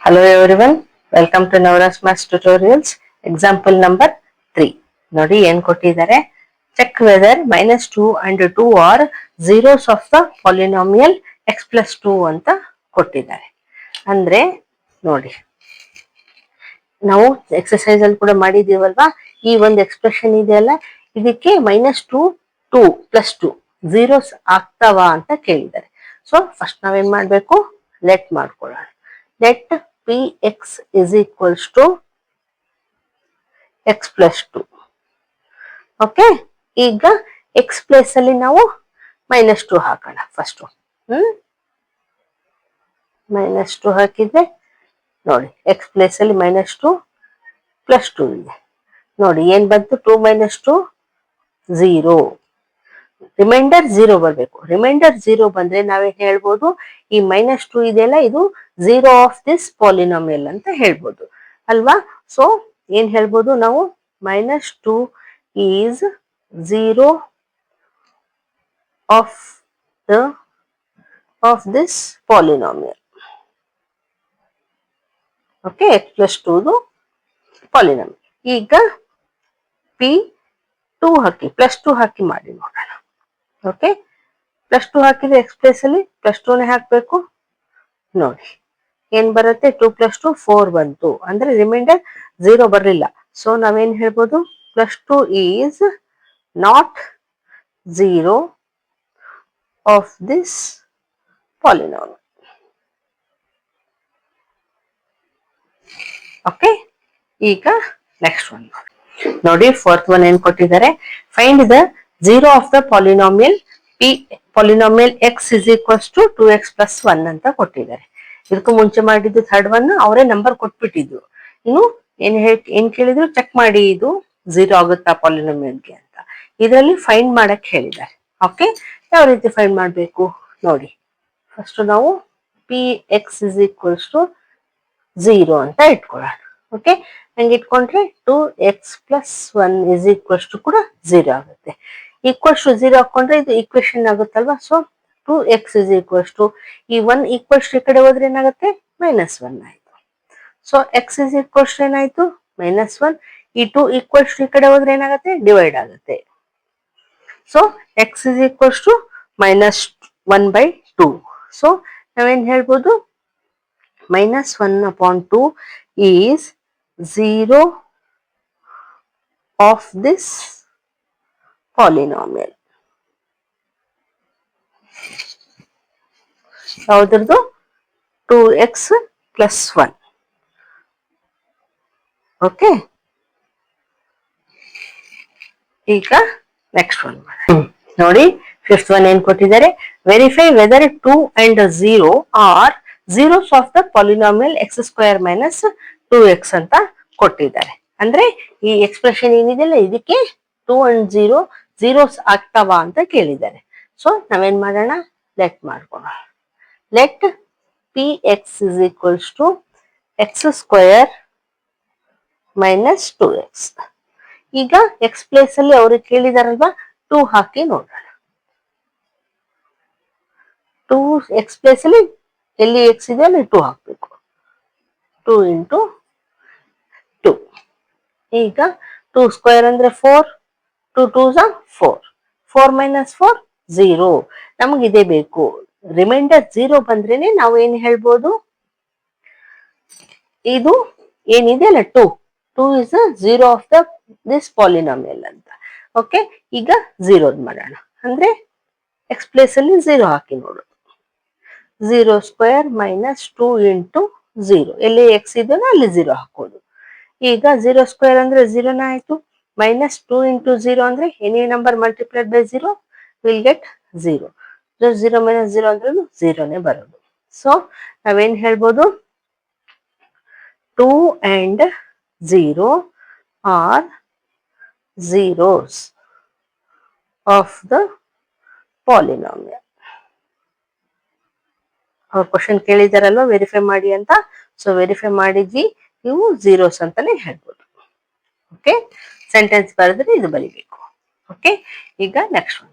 Hello everyone, welcome to Navras Maths Tutorials. Example number 3. ನೋಡಿ ಏನ್ ಕೊಟ್ಟಿದ್ದಾರೆ, check whether -2 and 2 are zeros of the polynomial x plus 2 ಅಂತ ಕೊಟ್ಟಿದ್ದಾರೆ. ಅಂದ್ರೆ ನೋಡಿ, ನಾವು ಎಕ್ಸರ್ಸೈಸ್ ಅಲ್ಲಿ ಕೂಡ ಮಾಡಿದೀವಲ್ವಾ, ಈ ಒಂದು ಎಕ್ಸ್ಪ್ರೆಷನ್ ಇದೆಯಲ್ಲ, ಇದಕ್ಕೆ -2 2 plus 2 zeros ಆಗ್ತಾವ ಅಂತ ಕೇಳಿದ್ದಾರೆ. ಸೊ ಫಸ್ಟ್ ನಾವೇನ್ ಮಾಡ್ಬೇಕು, ಲೆಟ್ ಮಾಡ್ಕೊಳ್ಳೋಣ. Let px is equals to x plus 2. Okay, ಈಗ x ಪ್ಲೇಸ್ ಅಲ್ಲಿ ನಾವು -2 ಹಾಕೋಣ. ಫಸ್ಟ್ -2 ಹಾಕಿದ್ರೆ ನೋಡಿ, x ಪ್ಲೇಸ್ ಅಲ್ಲಿ -2 ಪ್ಲಸ್ 2 ಇದೆ. ನೋಡಿ ಏನ್ ಬಂತು, 2 - 2 0. ರಿಮೈಂಡರ್ 0 ಬರಬೇಕು. ರಿಮೈಂಡರ್ 0 ಬಂದ್ರೆ ನಾವೇನ್ ಹೇಳ್ಬೋದು, ಈ -2 ಇದೆಯಲ್ಲ, ಇದು 0 ಆಫ್ ದಿಸ್ ಪಾಲಿನಾಮಿಯಲ್ ಅಂತ ಹೇಳ್ಬೋದು ಅಲ್ವಾ. ಸೊ ಏನ್ ಹೇಳ್ಬೋದು ನಾವು, -2 is 0 of this polynomial. Okay, x plus 2 polynomial. ಈಗ p2 ಹಾಕಿ, +2 ಹಾಕಿ ಮಾಡಿ ನೋಡೋಣ. ಓಕೆ, +2 ಹಾಕಿದ್ರೆ x ಪ್ಲೇಸ್ ಅಲ್ಲಿ +2ನೇ ಹಾಕ್ಬೇಕು. ನೋಡಿ ಏನ್ ಬರುತ್ತೆ, 2 + 2 4 ಬಂತು. ಅಂದ್ರೆ ರಿಮೈಂಡರ್ 0 ಬರಲಿಲ್ಲ. ಸೊ ನಾವೇನ್ ಹೇಳ್ಬೋದು, +2 is not 0 of this polynomial. Okay, ಈಗ ನೆಕ್ಸ್ಟ್ ಒನ್ ನೋಡಿ. ಫೋರ್ತ್ ಒನ್ ಏನ್ ಕೊಟ್ಟಿದ್ದಾರೆ, find the 0 of the polynomial polynomial x is equals to 2x plus 1 ಅಂತ ಕೊಟ್ಟಿದ್ದಾರೆ. ಇದಕ್ಕೂ ಮುಂಚೆ ಮಾಡಿದ್ದು ಥರ್ಡ್ ಒನ್ ಅವರೇ ನಂಬರ್ ಕೊಟ್ಬಿಟ್ಟಿದ್ರು. ಇನ್ನು ಏನ್ ಕೇಳಿದ್ರು, ಚೆಕ್ ಮಾಡಿ ಇದು 0 ಆಗುತ್ತಾ ಪಾಲಿನಾಮಿಯಲ್ಗೆ ಅಂತ. ಇದರಲ್ಲಿ ಫೈಂಡ್ ಮಾಡಕ್ ಹೇಳಿದ್ದಾರೆ. ಓಕೆ, ಯಾವ ರೀತಿ ಫೈಂಡ್ ಮಾಡಬೇಕು ನೋಡಿ. ಫಸ್ಟ್ ನಾವು px is equals to 0 ಅಂತ ಇಟ್ಕೊಳ್ಳೋಣ. ಓಕೆ, ಹಂಗೆ ಇಟ್ಕೊಂಡ್ರೆ 2x plus 1 is equals to ಕೂಡ 0 ಆಗುತ್ತೆ. ಈಕ್ವಲ್ಸ್ ಟು 0 ಹಾಕೊಂಡ್ರೆ ಇದು ಈಕ್ವೇಶನ್ ಆಗುತ್ತಲ್ವಾ. So 2x is equals to, ಈ 1 ಈಕ್ವಲ್ಸ್ ಈ ಕಡೆ ಹೋದ್ರೆ ಏನಾಗುತ್ತೆ, -1 ಆಯ್ತು. So x is equals to ಏನಾಯ್ತು, -1. ಈ 2 ಈಕ್ವಲ್ಸ್ ಈ ಕಡೆ ಹೋದ್ರೆ ಏನಾಗುತ್ತೆ, ಡಿವೈಡ್ ಆಗುತ್ತೆ. So x is equals to -1/2. So ನಾವೇನ್ ಹೇಳ್ಬೋದು, -1/2 is 0 of this polynomial. ಯಾವ್ದ್ರದ್ದು, 2x plus 1. ಓಕೆ, ಈಗ ನೆಕ್ಸ್ಟ್ ಒನ್ ನೋಡಿ. ಫಿಫ್ತ್ ಒನ್ ಏನ್ ಕೊಟ್ಟಿದ್ದಾರೆ, verify whether 2 and 0 are zeros of the polynomial x² - 2x ಅಂತ ಕೊಟ್ಟಿದ್ದಾರೆ. ಅಂದ್ರೆ ಈ ಎಕ್ಸ್ಪ್ರೆಷನ್ ಏನಿದೆಯಲ್ಲ, ಇದಕ್ಕೆ 2 and 0 zeros ಆಗ್ತಾವ ಅಂತ ಕೇಳಿದ್ದಾರೆ. ಸೊ ನಾವೇನ್ ಮಾಡೋಣ, ಲೆಟ್ ಮಾಡ್ಕೊಳ್ಳೋಣ. Let px is equals to x² - 2x. ಈಗ x ಪ್ಲೇಸ್ ಅಲ್ಲಿ ಅವರು ಕೇಳಿದಾರಲ್ವಾ, 2 ಹಾಕಿ ನೋಡೋಣ. 2x ಪ್ಲೇಸ್ ಅಲ್ಲಿ ಎಲ್ಲಿ x ಇದೆ ಅಲ್ಲಿ 2 ಹಾಕ್ಬೇಕು. 2 × 2. ಈಗ 2² ಅಂದ್ರೆ 4. 2 2s are 4. 4 - 4 0. ನಮಗೆ ಇದೇ ಬೇಕು. ರಿಮೈಂಡರ್ 0 ಬಂದ್ರೇನೆ ನಾವು ಏನ್ ಹೇಳ್ಬೋದು, ಇದು ಏನಿದೆ ಅಲ್ಲ 2 is 0 ಆಫ್ ದಿಸ್ ಪಾಲಿನಾಮಿಯಲ್ ಅಂತ. ಓಕೆ, ಈಗ 0 ಮಾಡೋಣ. ಅಂದ್ರೆ x ಪ್ಲೇಸ್ ಅಲ್ಲಿ 0 ಹಾಕಿ ನೋಡು. 0² - 2 × 0. ಎಲ್ಲಿ x ಇದೆಯೋ ಅಲ್ಲಿ 0 ಹಾಕೋದು. ಈಗ 0² ಅಂದ್ರೆ 0ನೇ ಆಯ್ತು. -2 × 0 ಅಂದ್ರೆ any number multiplied by 0 will get 0. 0 - 0 ಅಂದ್ರೂ 0ನೇ ಬರೋದು. ಸೊ ನಾವೇನ್ ಹೇಳ್ಬೋದು, 2 and 0 are zeros of the polynomial. ಅವ್ರ ಕ್ವಶನ್ ಕೇಳಿದಾರಲ್ವಾ, ವೆರಿಫೈ ಮಾಡಿ ಅಂತ. ಸೊ ವೆರಿಫೈ ಮಾಡಿದ್ವಿ, ಇವು zeros ಅಂತಾನೆ ಹೇಳ್ಬೋದು. ಓಕೆ, ಸೆಂಟೆನ್ಸ್ ಬರೆದ್ರೆ ಇದು ಬರಿಬೇಕು. ಓಕೆ, ಈಗ ನೆಕ್ಸ್ಟ್ ಒನ್